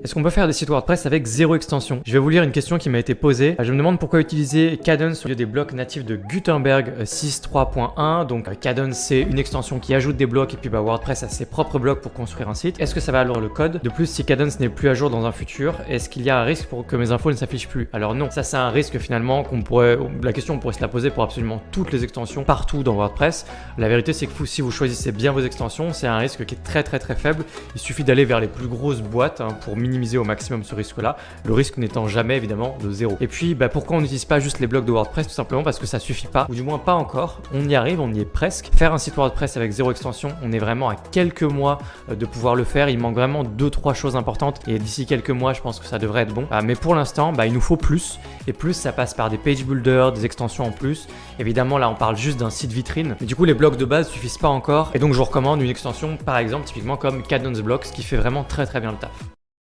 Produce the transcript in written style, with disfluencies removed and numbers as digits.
Est-ce qu'on peut faire des sites WordPress avec zéro extension? Je vais vous lire une question qui m'a été posée. Je me demande pourquoi utiliser Kadence au lieu des blocs natifs de Gutenberg 6.3.1. Donc Kadence, c'est une extension qui ajoute des blocs et puis WordPress a ses propres blocs pour construire un site. Est-ce que ça va alors le code? De plus, si Kadence n'est plus à jour dans un futur, est-ce qu'il y a un risque pour que mes infos ne s'affichent plus? Alors non, ça c'est un risque finalement la question on pourrait se la poser pour absolument toutes les extensions partout dans WordPress. La vérité c'est que si vous choisissez bien vos extensions, c'est un risque qui est très faible. Il suffit d'aller vers les plus grosses boîtes pour minimiser au maximum ce risque-là, le risque n'étant jamais évidemment de zéro. Et puis pourquoi on n'utilise pas juste les blocs de WordPress? Tout simplement parce que ça suffit pas, ou du moins pas encore. On y arrive, on y est presque. Faire un site WordPress avec zéro extension, on est vraiment à quelques mois de pouvoir le faire. Il manque vraiment 2-3 choses importantes et d'ici quelques mois, je pense que ça devrait être bon. Mais pour l'instant, il nous faut plus. Et plus, ça passe par des page builders, des extensions en plus. Évidemment, là, on parle juste d'un site vitrine. Mais du coup, les blocs de base suffisent pas encore. Et donc, je vous recommande une extension, par exemple, typiquement comme Kadence Blocks, qui fait vraiment très bien le taf.